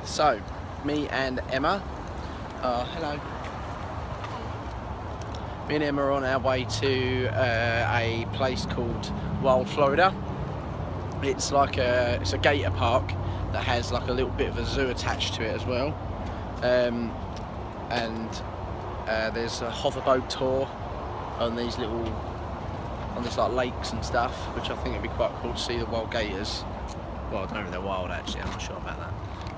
So, me and Emma, hello. Me and Emma are on our way to a place called Wild Florida. It's like it's a gator park that has like a little bit of a zoo attached to it as well. There's a hoverboat tour on these like lakes and stuff, which I think it'd be quite cool to see the wild gators. Well, I don't know if they're wild actually, I'm not sure about that.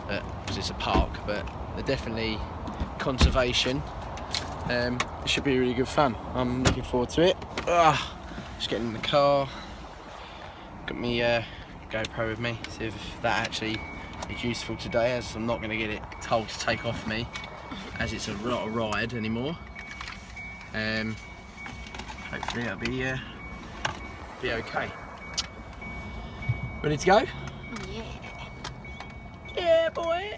But because it's a park, but they're definitely conservation. It should be really good fun. I'm looking forward to it. Just getting in the car. Got me GoPro with me, see if that actually is useful today, as I'm not going to get it told to take off me, as it's not a ride anymore. Hopefully it'll be okay. Ready to go? Yeah. Yeah, boy.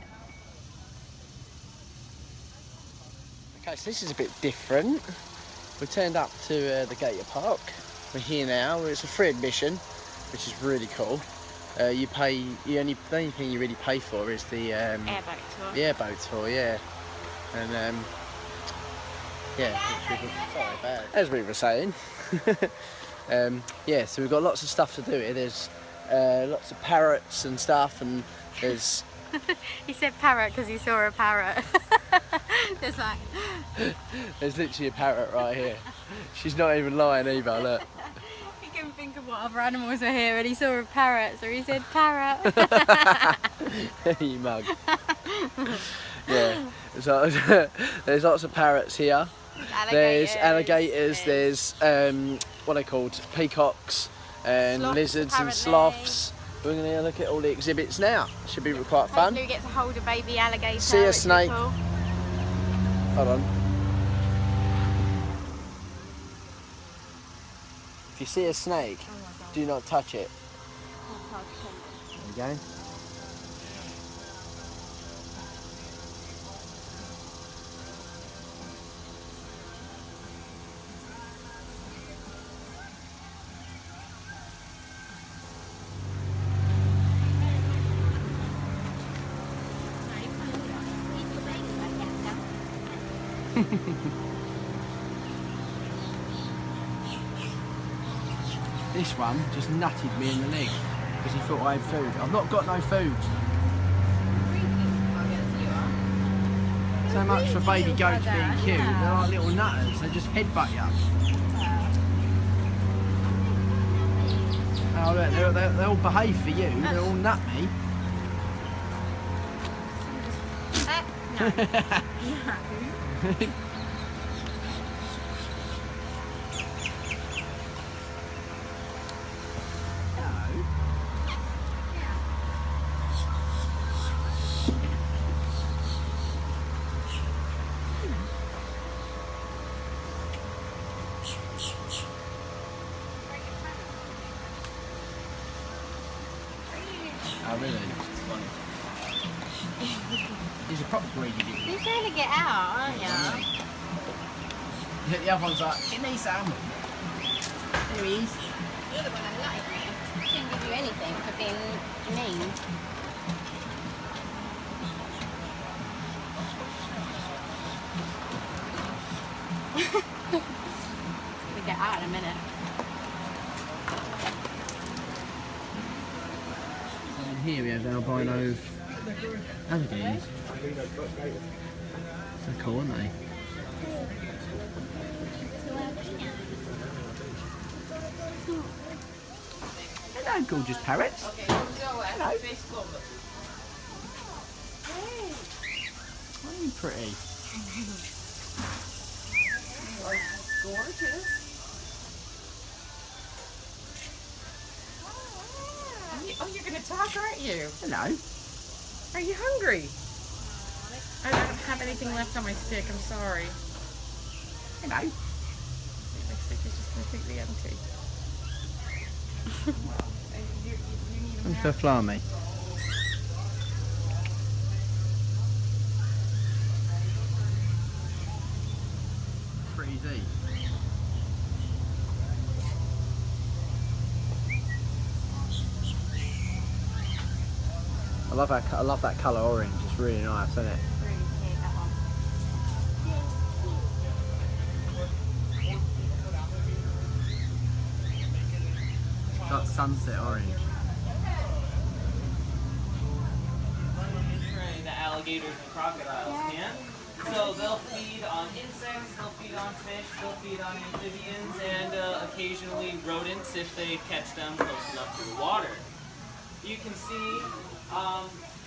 Okay, so this is a bit different. We turned up to the gator park. We're here now. It's a free admission, which is really cool. The only thing you really pay for is the Airboat tour. the airboat tour, yeah. And yeah, sorry about it. As we were saying, yeah. So we've got lots of stuff to do here. There's lots of parrots and stuff, and there's. He said parrot because he saw a parrot. There's literally a parrot right here. She's not even lying either. Look. He couldn't think of what other animals were here, and he saw a parrot, so he said parrot. You mug. Yeah. So there's lots of parrots here. There's alligators. There's what are they called? Peacocks and Sloths, lizards and apparently. sloths. We're going to look at all the exhibits now. Should be quite fun. Hopefully we get to hold a baby alligator. See a which is snake. Cool. Hold on. If you see a snake, do not touch it. There you go. This one just nutted me in the leg because he thought I had food. I've not got no food. So much for baby goats being cute. They're like little nutters. They just headbutt you. Oh look, they'll behave for you. They'll all nut me. No. Oh really? He's a proper greedy dude. You're trying to get out, aren't you? The other one's like, give me some. There he is. You're the one that like me. I shouldn't give you anything for being mean. We get out in a minute. And here we have albino alligators. They're cool, aren't they? Hello, gorgeous parrots. Hello. Aren't you pretty? Gorgeous. Oh, you're going to talk, aren't you? Hello. Are you hungry? I don't have anything left on my stick. I'm sorry. Hello. My stick is just completely empty. You need a And for Flammy. Freezy. I love that colour orange. It's really nice, isn't it? Really cute, that one. It's like sunset orange. The alligators and crocodiles can. So they'll feed on insects, they'll feed on fish, they'll feed on amphibians, and occasionally rodents if they catch them close enough to the water. You can see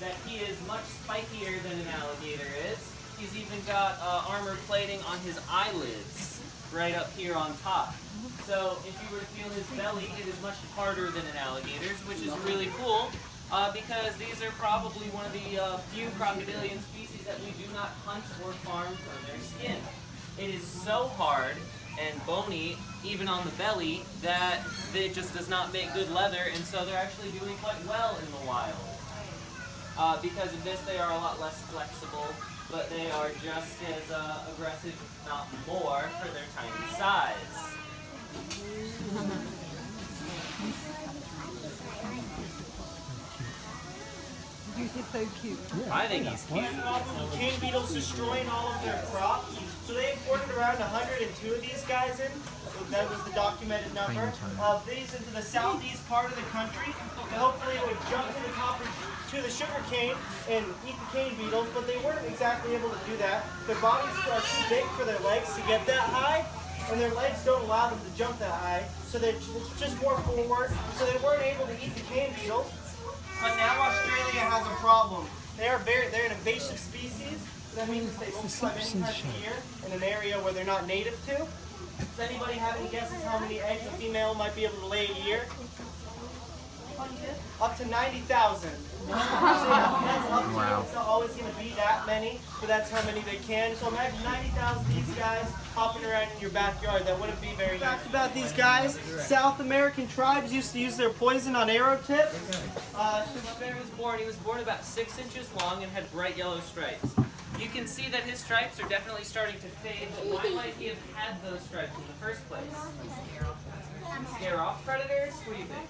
that he is much spikier than an alligator is. He's even got armor plating on his eyelids, right up here on top. So if you were to feel his belly, it is much harder than an alligator's, which is really cool. Because these are probably one of the few crocodilian species that we do not hunt or farm for their skin. It is so hard and bony, even on the belly, that it just does not make good leather, and so they're actually doing quite well in the wild. Because of this, they are a lot less flexible, but they are just as aggressive, if not more, for their tiny size. So cute. I think he's cute. Cane beetles destroying all of their crops. So they imported around 102 of these guys in. That was the documented number of these into the southeast part of the country. And hopefully it would jump to the sugar cane and eat the cane beetles, but they weren't exactly able to do that. Their bodies are too big for their legs to get that high, and their legs don't allow them to jump that high. So it's just more forward. So they weren't able to eat the cane beetles. But now Australia has a problem. They're an invasive species. That means they won't survive any time of year in an area where they're not native to. Does anybody have any guesses how many eggs a female might be able to lay a year? Up to 90,000. Wow. It's not always going to be that many, but that's how many they can. So imagine 90,000 of these guys hopping around in your backyard. That wouldn't be very nice. Fact about these guys, South American tribes used to use their poison on arrow tips. When he was born about 6 inches long and had bright yellow stripes. You can see that his stripes are definitely starting to fade, but why might he have had those stripes in the first place? Scare off predators? What do you think?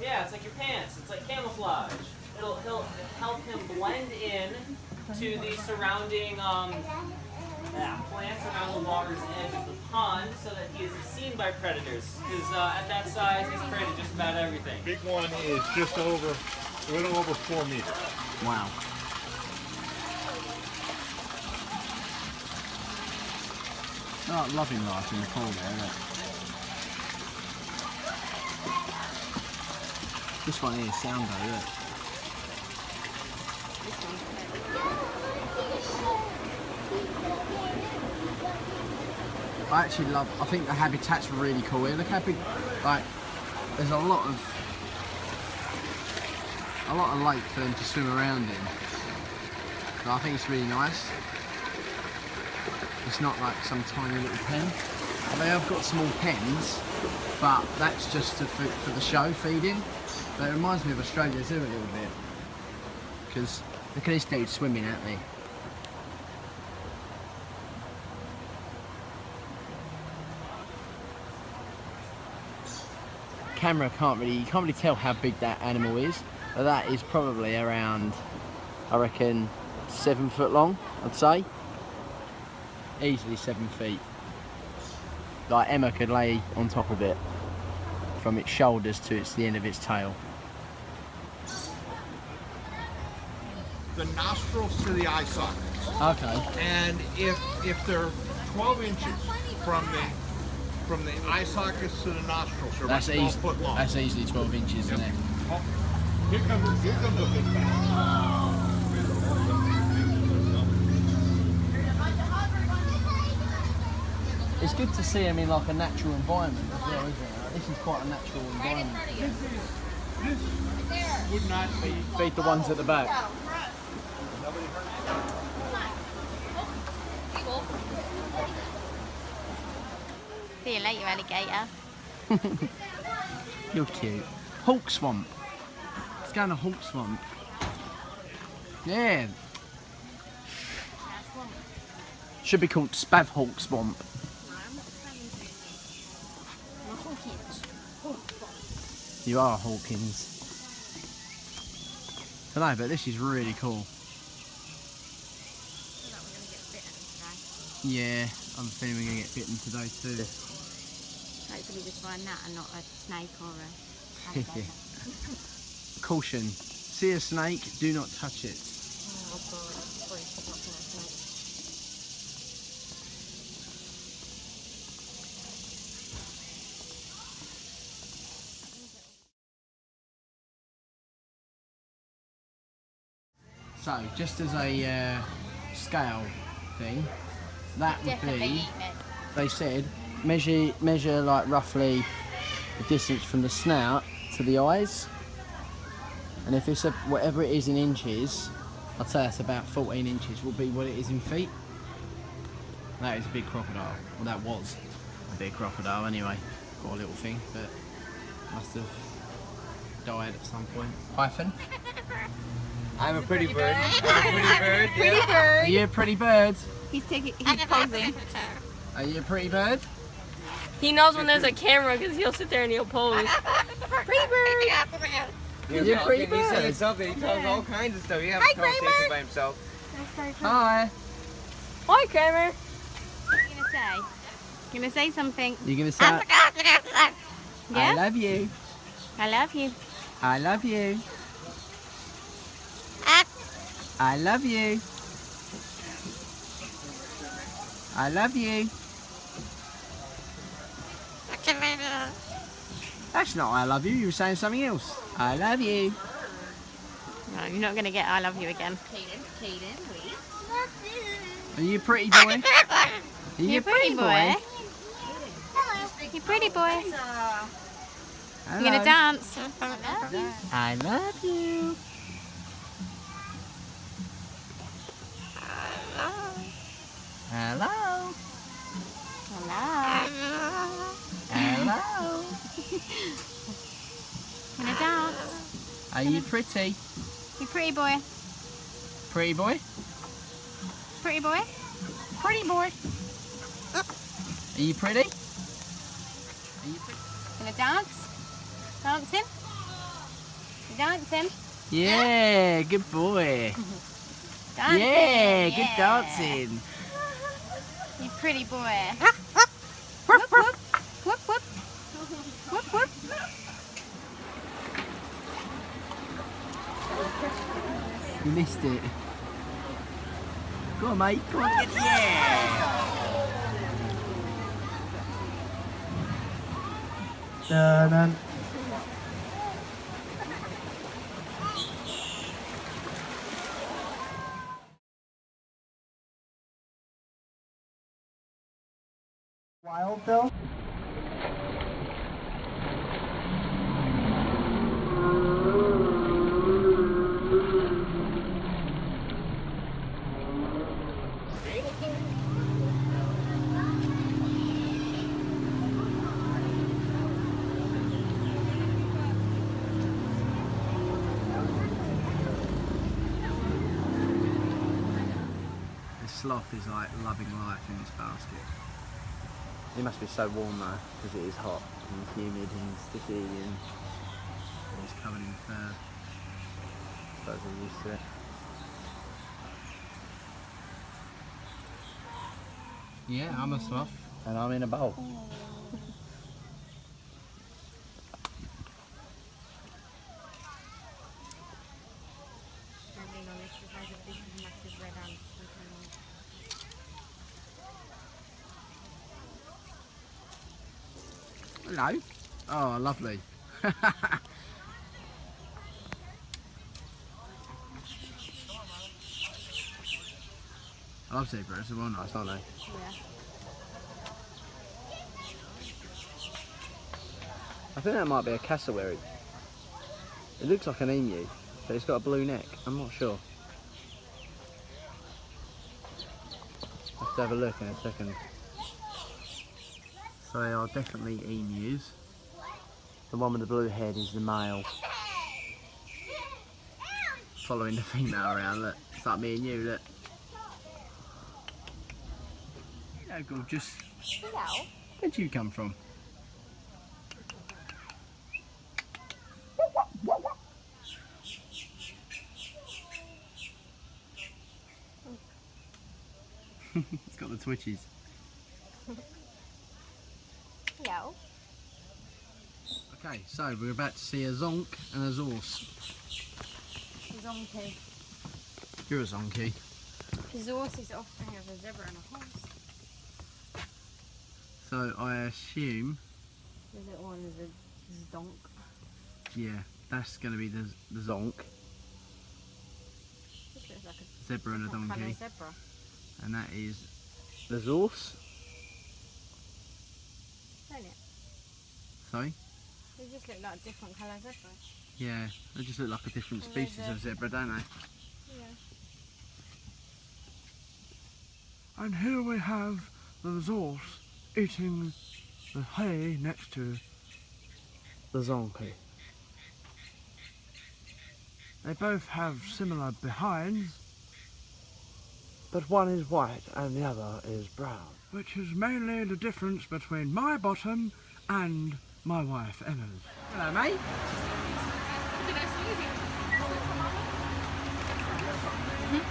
Yeah, it's like your pants. It's like camouflage. It'll help him blend in to the surrounding plants around the water's edge of the pond so that he isn't seen by predators. Because at that size, he's prey to just about everything. Big one is just a little over 4 meters. Wow. Oh, loving life in the pool there, isn't it? This one here, sound though, look. I think the habitat's really cool here. Look how big, like, there's a lot of lake for them to swim around in. So I think it's really nice. It's not like some tiny little pen. They have got small pens, but that's just for the show, feeding. But it reminds me of Australia Zoo a little bit. Because look at this dude swimming at me. Camera you can't really tell how big that animal is, but that is probably around, I reckon, 7 foot long, I'd say. Easily 7 feet. Like Emma could lay on top of it from its shoulders to the end of its tail. The nostrils to the eye sockets. Okay. And if they're 12 inches from the eye sockets to the nostrils, they're about 12 foot long. That's easily 12 inches, isn't it? Oh, here comes a big bag. It's good to see them in like a natural environment as well, isn't it? This is quite a natural environment. This would not be. Feed the ones at the back. See you later, alligator. You're cute. Hawk Swamp. Let's go to Hawk Swamp. Yeah. Should be called Spav Hawk Swamp. You are Hawkins. I don't know, but this is really cool. Yeah, I'm feeling we're going to get bitten today too. Hopefully just find that and not a snake or a alligator. Caution, see a snake, do not touch it. Oh god, that's probably not a snake. So, just as a scale thing, that would Definitely be, eating it. they said, measure like roughly the distance from the snout to the eyes. And if it's whatever it is in inches, I'd say that's about 14 inches will be what it is in feet. That is a big crocodile. Well, that was a big crocodile anyway. Got a little thing, but must have died at some point. Python? I'm a pretty bird. I'm a pretty bird. Pretty Yeah. bird. Are you a pretty bird? He's posing. Are you a pretty bird? He knows when there's a camera because he'll sit there and he'll pose. Pretty bird. You're a pretty He said bird. something. He tells all kinds of stuff. He has a conversation by himself. That's so cool. Hi. Hi, Kramer. What are you gonna say? You gonna say something? You're gonna say, I Yeah? love you. I love you. I love you. I love you. I love you. That's not I love you, you were saying something else. I love you. No, you're not gonna get I love you again. Are you a pretty boy? Are you You're a pretty boy? You pretty boy. Hello. You're gonna dance. I love you. Hello. Hello. Hello. Gonna dance. Are you pretty? You pretty boy. Pretty boy? Pretty boy. Pretty boy. Are you pretty? Are you pretty? Gonna dance. Dancing. You dancing. Yeah, good boy. Dancing. Yeah, good dancing. You pretty boy. Whoop whoop. Whoop whoop. Whoop whoop. You missed it. Go on, mate. Go on, get Dun-dun. Wild though? The sloth is like loving life in this basket. It must be so warm though, because it is hot and humid and sticky and it's covered in fur. I suppose we're used to it. Yeah, I'm a sloth. And I'm in a bowl. Hello. Oh, lovely. I love zebras, they're well nice, aren't they? Yeah. I think that might be a cassowary. It looks like an emu, but it's got a blue neck. I'm not sure. I'll have to have a look in a second. So they are definitely emus. The one with the blue head is the male. Following the female around, look. It's like me and you, look. Yeah, gorgeous. Where'd you come from? It's got the twitches. Yo. Okay, so we're about to see a zonk and a zorse. Zonkey. You're a zonky. Zorse is offspring of a zebra and a horse. So I assume, The little one is a zonk. yeah, that's going to be the zonk. This looks like a Zebra and a different donkey. colour zebra. And that is the zorse. Don't it? Sorry? They just look like different colour zebras. Yeah, they just look like a different And there's species of zebra, don't they? Yeah. And here we have the zorse eating the hay next to The zonky. They both have similar behinds, but one is white and the other is brown, which is mainly the difference between my bottom and my wife Emma's. Hello, mate.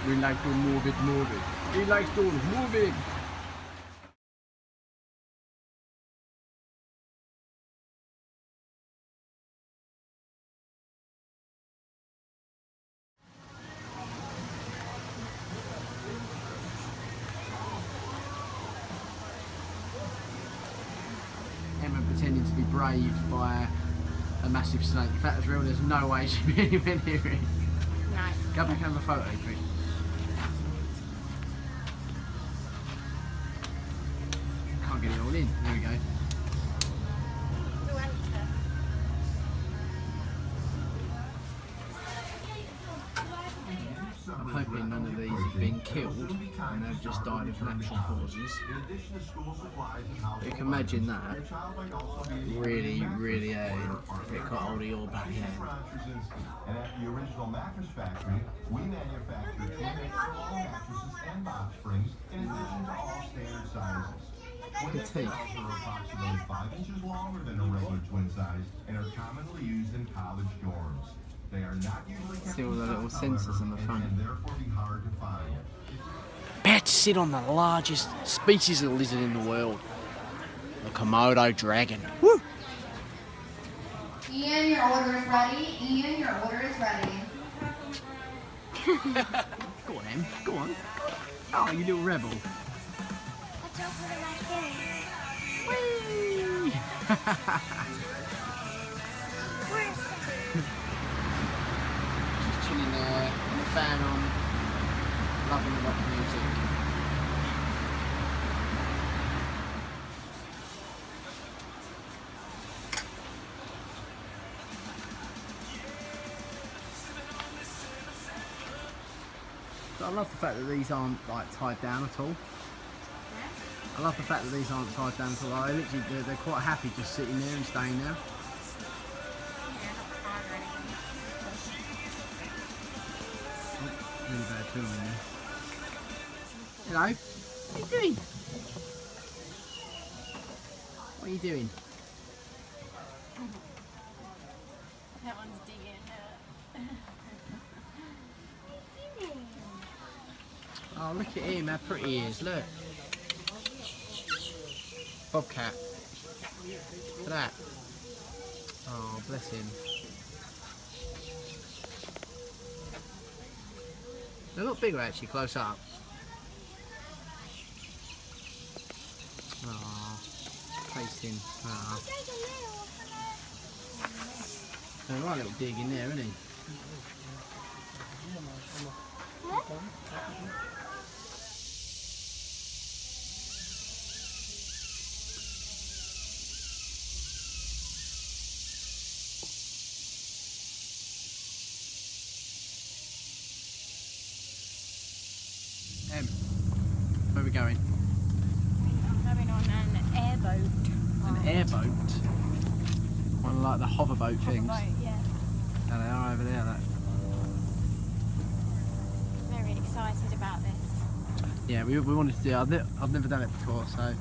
We like to move it. He likes to move it. Emma pretending to be braved by a massive snake. If that was real, there's no way she'd be anywhere near it. Nice. Go back and have a photo, quick. Can't get it all in. There we go. I'm hoping none of these have been killed and they've just died of natural causes. But you can imagine that really hurting if it got hold of your back end. And at the original mattress factory, we manufacture twin small mattresses and box springs in addition to all standard sizes. Twin Petite. are approximately 5 inches longer than a regular twin size and are commonly used in college dorms. They are not usually kept See all the in little stock, sensors however, on the and front. can therefore be hard to find. About to sit on the largest species of lizard in the world, the Komodo dragon. Woo! Ian, your order is ready. Ian, your order is ready. Go on, Em. Go on. Oh, you little rebel. Let's open it like this. Whee! Just chilling there, with the fan on, loving the rock music. So I love the fact that these aren't like tied down at all. I love the fact that these aren't tied down at all. Like, they're quite happy just sitting there and staying there. Really bad film in there. Hello. What are you doing? What are you doing? That one's digging. Oh, look at him, how pretty he is, look. Bobcat. Look at that. Oh, bless him. They're a lot bigger actually, close up. Oh, placing. Oh. A right little dig in there, isn't he? Where are we going? I'm going on an airboat. An airboat? One of like the hoverboat things. Hoverboat, yeah. Oh, they are over there. That. Very excited about this. Yeah, we wanted to do. I've never done it before, so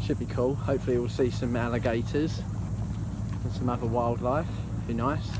should be cool. Hopefully, we'll see some alligators and some other wildlife. Be nice.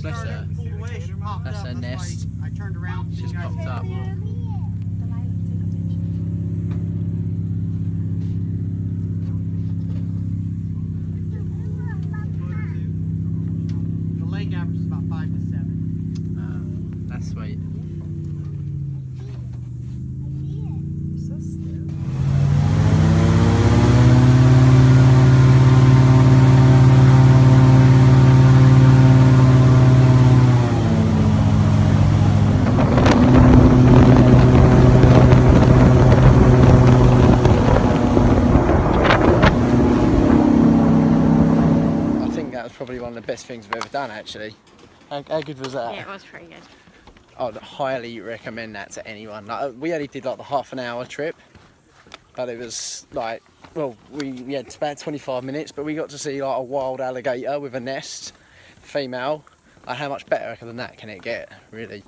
Bless her. That's her nest. I turned around. She's popped up. The lake average is about 5 to 7. That's sweet. So still. Probably one of the best things I've ever done, actually. How good was that? Yeah, it was pretty good. I'd highly recommend that to anyone. Like, we only did like the half-an-hour trip, but it was like, well, we had about 25 minutes, but we got to see like a wild alligator with a nest, female. Like, how much better than that can it get? Really,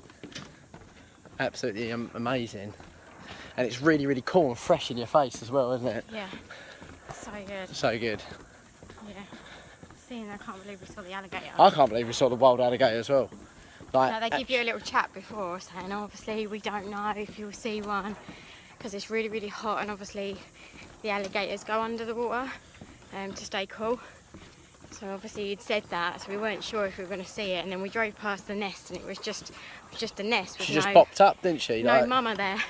absolutely amazing. And it's really, really cool and fresh in your face as well, isn't it? Yeah, so good. So good. Yeah. I can't believe we saw the alligator. I can't believe we saw the wild alligator as well. Like, no, they give you a little chat before saying obviously we don't know if you'll see one because it's really, really hot, and obviously the alligators go under the water to stay cool. So obviously you'd said that, so we weren't sure if we were going to see it, and then we drove past the nest and it was just a nest with she just popped up, didn't she? No like, mama there.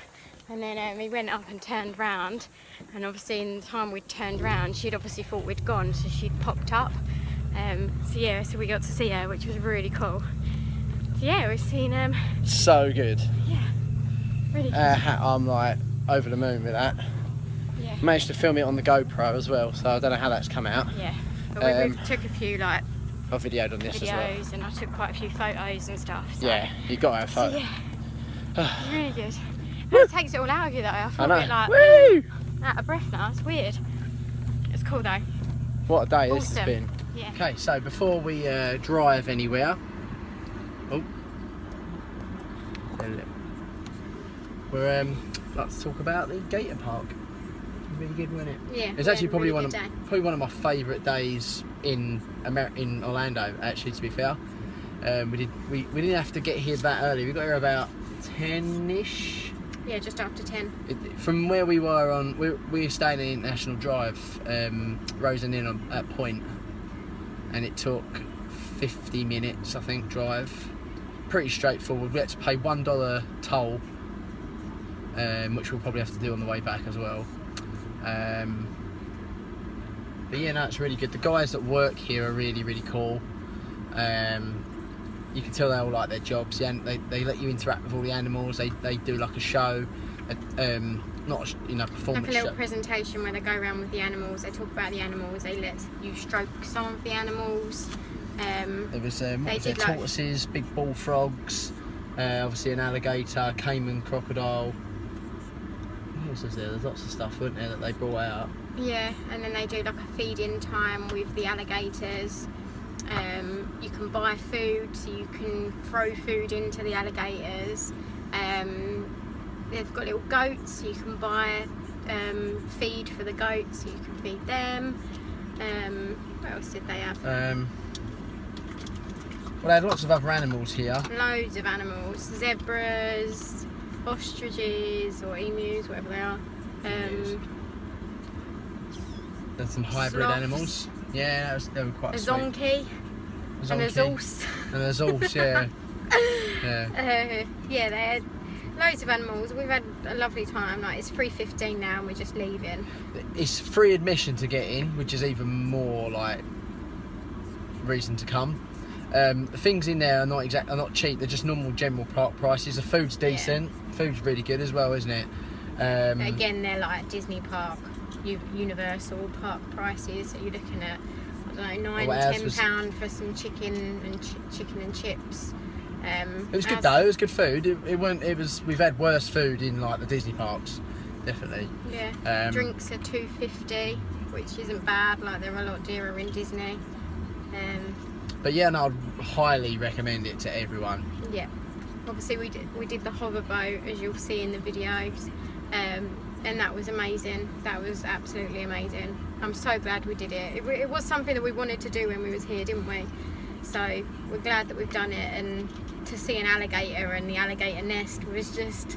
And then we went up and turned round, and obviously in the time we'd turned round she'd obviously thought we'd gone, so she'd popped up. So we got to see her, which was really cool. So yeah, we've seen so good. Yeah, really good. I'm like over the moon with that. Yeah. Managed to film it on the GoPro as well, so I don't know how that's come out. Yeah, but we took a few like I videoed on this videos, as well. and I took quite a few photos and stuff. So. Yeah, you got to have photos. Yeah, really good. And it takes it all out of you though. I feel a bit like woo! Out of breath now. It's weird. It's cool though. What a day Awesome. this has been. Yeah. Okay, so before we drive anywhere, we're like to talk about the gator park. Really good, wasn't it? Yeah. It's actually probably really one of my favourite days in Orlando. Actually, to be fair, we didn't have to get here that early. We got here about 10ish. Yeah, just after 10. From where we were we were staying in International Drive, Rosen Inn at Point, and it took 50 minutes, I think, drive. Pretty straightforward. We had to pay $1 toll, which we'll probably have to do on the way back as well. But yeah, no, it's really good. The guys that work here are really, really cool. You can tell they all like their jobs. Yeah, they let you interact with all the animals. They do like a show, not performance. Like a little show. presentation where they go around with the animals. They talk about the animals. They let you stroke some of the animals. There was tortoises, big bullfrogs, obviously an alligator, caiman crocodile. What else was there? There's lots of stuff, wasn't there, that they brought out. Yeah, and then they do like a feed-in time with the alligators. You can buy food, so you can throw food into the alligators. They've got little goats, so you can buy feed for the goats, so you can feed them. What else did they have? Well, they had lots of other animals here. Loads of animals. Zebras, ostriches or emus, whatever they are. There's some hybrid sloths. Animals. Yeah, they were quite A sweet. zonkey. And a zorse. And a zorse, yeah. Yeah, they had loads of animals. We've had a lovely time. Like, it's 3:15 now and we're just leaving. It's free admission to get in, which is even more like reason to come. The things in there are not cheap. They're just normal general park prices. The food's decent. Yeah. Food's really good as well, isn't it? Again, they're like Disney Park, Universal Park prices. So you're looking at, I don't know, £9–10 for some chicken and chips. It was good though. It was good food. We've had worse food in like the Disney parks, definitely. Yeah. Drinks are $2.50, which isn't bad. Like, they're a lot dearer in Disney. But yeah, no, I'd highly recommend it to everyone. Yeah. Obviously, we did the hoverboat, as you'll see in the videos, and that was amazing. That was absolutely amazing. I'm so glad we did it. It was something that we wanted to do when we was here, didn't we? So we're glad that we've done it, and to see an alligator and the alligator nest was just,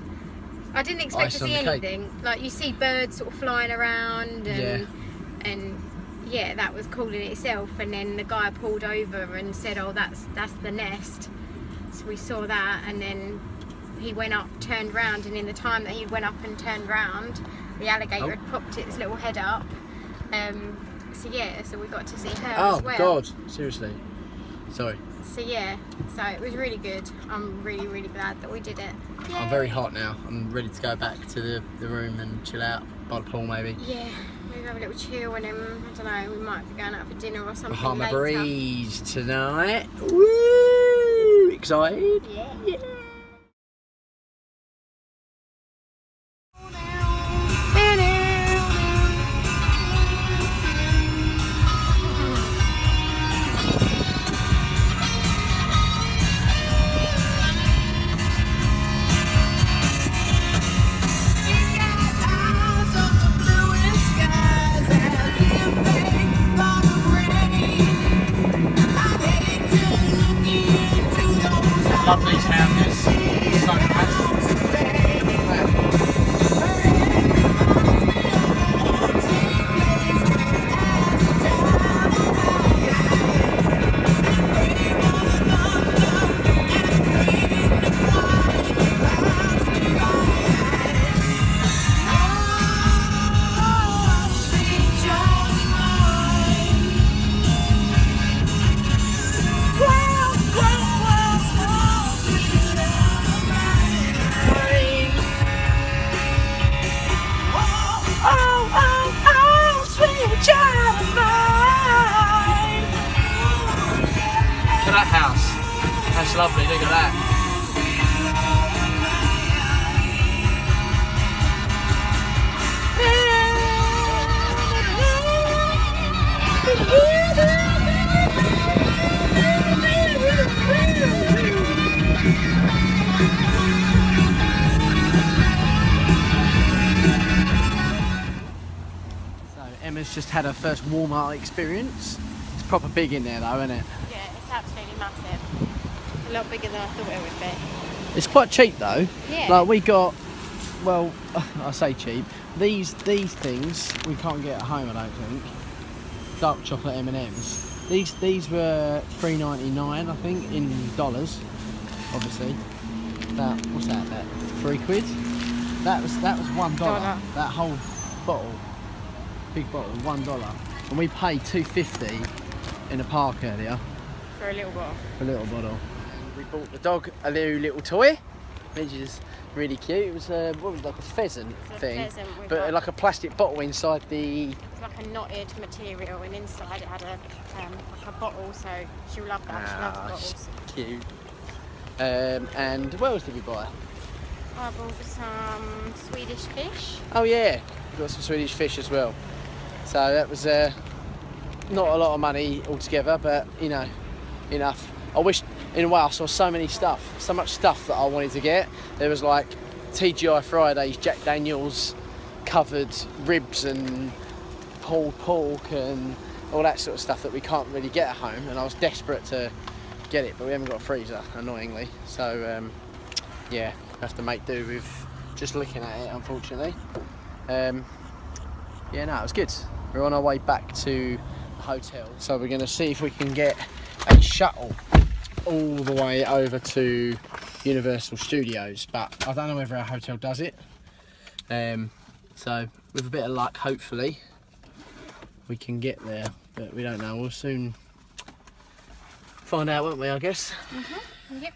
I didn't expect to see anything. Like, you see birds sort of flying around, and yeah, that was cool in itself. And then the guy pulled over and said, oh, that's the nest. So we saw that, and then he went up, turned round, and in the time that he went up and turned round, the alligator had popped its little head up. So yeah, so we got to see her as well. Oh God, seriously. Sorry. So yeah, so it was really good. I'm really, really glad that we did it. Yay. I'm very hot now. I'm ready to go back to the room and chill out by the pool maybe. Yeah, maybe have a little chill, and then, I don't know, we might be going out for dinner or something Bahama later. breeze tonight. Woo! Excited? Yeah. Love these houses. So nice. Look at that house. That's lovely, look at that. So Emma's just had her first Walmart experience. It's proper big in there though, isn't it? Yeah, it's absolutely massive. A lot bigger than I thought it would be. It's quite cheap though. Yeah. Like we got, well, I say cheap. These things we can't get at home, I don't think. Dark chocolate M&Ms. These were $3.99, I think, in dollars. Obviously. About, what's that? About £3? That was $1. That whole bottle, big bottle, $1. And we paid $2.50 in a park earlier. For a little bottle. For a little bottle. We bought the dog a little toy, which is really cute. It was what was it, like a pheasant thing, but like a plastic bottle inside the. It's like a knotted material, and inside it had a like a bottle. So she'll love that. She loves bottles. Cute. And what else did we buy? I bought some Swedish fish. Oh yeah, we got some Swedish fish as well. So that was not a lot of money altogether, but you know, enough. I wish, in a way, I saw so much stuff that I wanted to get. There was like TGI Fridays, Jack Daniels covered ribs and pulled pork and all that sort of stuff that we can't really get at home, and I was desperate to get it, but we haven't got a freezer, annoyingly. So yeah, have to make do with just looking at it, unfortunately. Yeah, no, it was good. We're on our way back to the hotel, so we're going to see if we can get a shuttle all the way over to Universal Studios, but I don't know whether our hotel does it. So with a bit of luck, hopefully we can get there, but we don't know. We'll soon find out, won't we, I guess? Yep.